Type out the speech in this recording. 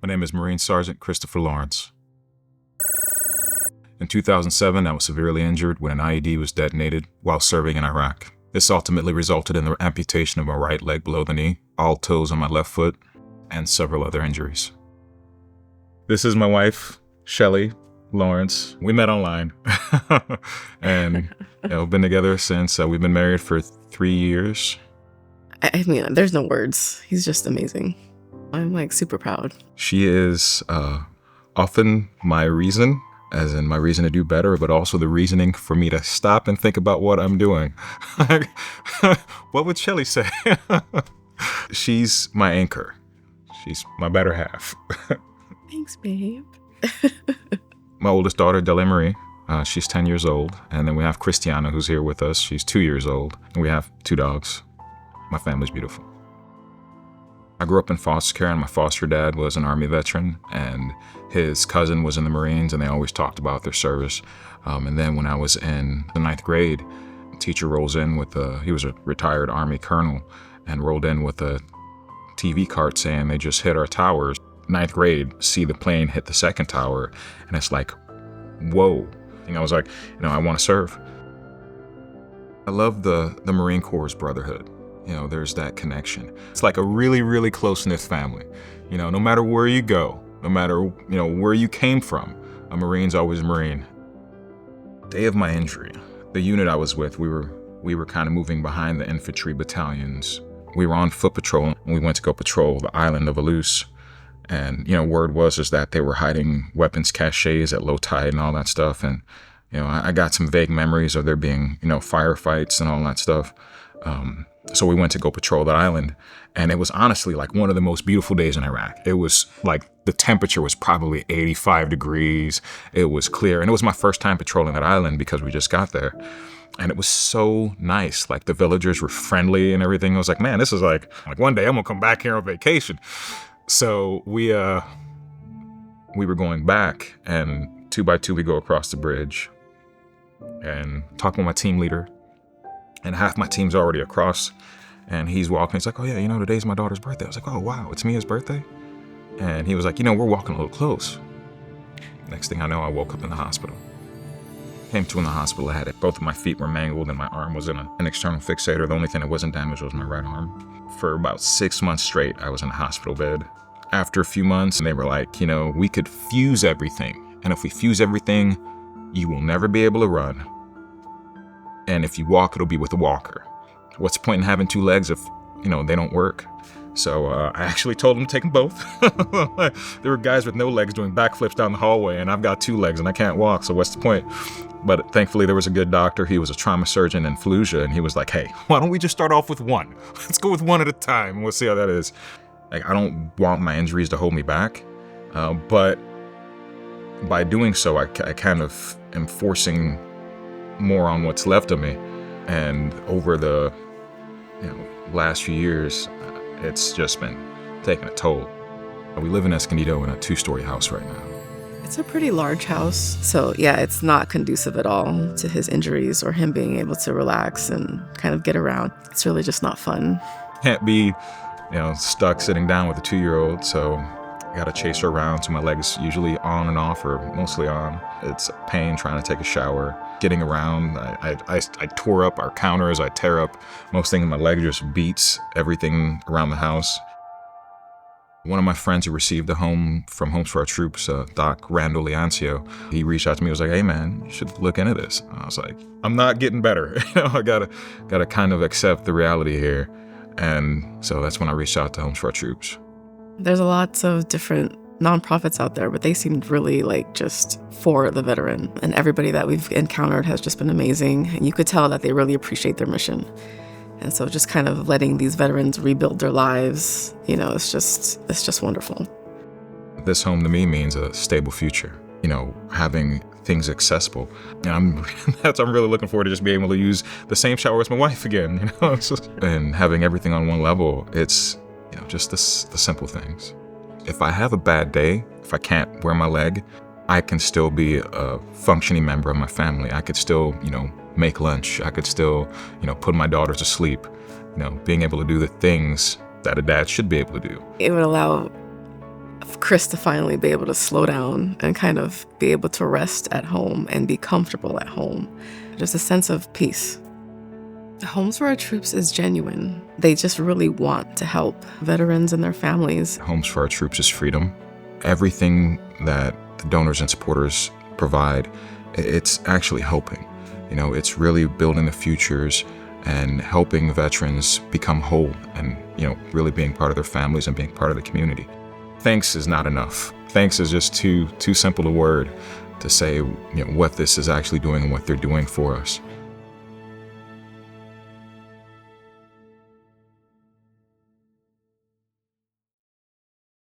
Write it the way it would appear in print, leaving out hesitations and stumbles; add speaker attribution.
Speaker 1: My name is Marine Sergeant Christopher Lawrence. In 2007, I was severely injured when an IED was detonated while serving in Iraq. This ultimately resulted in the amputation of my right leg below the knee, all toes on my left foot, and several other injuries. This is my wife, Shelly Lawrence. We met online and been together since. We've been married for 3 years.
Speaker 2: I mean, there's no words. He's just amazing. I'm super proud.
Speaker 1: She is often my reason, as in my reason to do better, but also the reasoning for me to stop and think about what I'm doing. What would Shelly say? She's my anchor. She's my better half.
Speaker 2: Thanks, babe.
Speaker 1: My oldest daughter, Della Marie, she's 10 years old. And then we have Christiana, who's here with us. She's 2 years old. And we have 2 dogs. My family's beautiful. I grew up in foster care, and my foster dad was an Army veteran, and his cousin was in the Marines, and they always talked about their service. And then when I was in the 9th grade, a teacher rolls in with he was a retired Army colonel, and rolled in with a TV cart saying they just hit our towers. 9th grade, see the plane hit the 2nd tower, and it's like, whoa. And I was like, I want to serve. I love the Marine Corps' brotherhood. There's that connection. It's like a really, really close-knit family. No matter where you go, no matter, where you came from, a Marine's always a Marine. Day of my injury, the unit I was with, we were kind of moving behind the infantry battalions. We were on foot patrol, and we went to go patrol the island of Aloos. And, word was that they were hiding weapons caches at low tide and all that stuff. And, I got some vague memories of there being, firefights and all that stuff. So we went to go patrol that island, and it was honestly like one of the most beautiful days in Iraq. It was like the temperature was probably 85 degrees. It was clear, and it was my first time patrolling that island because we just got there. And it was so nice. Like the villagers were friendly and everything. I was like, man, this is like one day I'm gonna come back here on vacation. So we were going back, and 2 by 2 we go across the bridge and talk with my team leader. And half my team's already across, and he's walking. He's like, oh yeah, today's my daughter's birthday. I was like, oh wow, it's Mia's birthday? And he was like, we're walking a little close. Next thing I know, I woke up in the hospital. Came to in the hospital, I had it. Both of my feet were mangled, and my arm was in an external fixator. The only thing that wasn't damaged was my right arm. For about 6 months straight, I was in a hospital bed. After a few months, they were like, we could fuse everything. And if we fuse everything, you will never be able to run. And if you walk, it'll be with a walker. What's the point in having 2 legs if, they don't work? So I actually told them to take them both. There were guys with no legs doing backflips down the hallway, and I've got 2 legs and I can't walk, so what's the point? But thankfully there was a good doctor. He was a trauma surgeon in Fallujah, and he was like, hey, why don't we just start off with 1? Let's go with 1 at a time, and we'll see how that is. Like, I don't want my injuries to hold me back, but by doing so, I kind of am forcing more on what's left of me. And over the last few years, it's just been taking a toll. We live in Escondido in a 2-story house right now.
Speaker 2: It's a pretty large house. So yeah, it's not conducive at all to his injuries or him being able to relax and kind of get around. It's really just not fun.
Speaker 1: Can't be, stuck sitting down with a 2-year-old, so I gotta chase her around, so my legs usually on and off, or mostly on. It's a pain trying to take a shower, getting around. I tore up our counters, I tear up most things. My leg just beats everything around the house. One of my friends who received a home from Homes for Our Troops, Doc Randall Leoncio, he reached out to me. He was like, hey man, you should look into this. And I was like, I'm not getting better. I gotta kind of accept the reality here. And so that's when I reached out to Homes for Our Troops.
Speaker 2: There's lots of different nonprofits out there, but they seemed really just for the veteran. And everybody that we've encountered has just been amazing. And you could tell that they really appreciate their mission. And so just kind of letting these veterans rebuild their lives, it's just wonderful.
Speaker 1: This home to me means a stable future, having things accessible. And I'm really looking forward to just being able to use the same shower as my wife again, and having everything on one level. It's, just the simple things. If I have a bad day, if I can't wear my leg, I can still be a functioning member of my family. I could still, make lunch. I could still, put my daughter to sleep. Being able to do the things that a dad should be able to do.
Speaker 2: It would allow for Chris to finally be able to slow down and kind of be able to rest at home and be comfortable at home. Just a sense of peace. Homes for Our Troops is genuine. They just really want to help veterans and their families.
Speaker 1: Homes for Our Troops is freedom. Everything that the donors and supporters provide, it's actually helping. You know, it's really building the futures and helping veterans become whole and, you know, really being part of their families and being part of the community. Thanks is not enough. Thanks is just too simple a word to say, you know, what this is actually doing and what they're doing for us.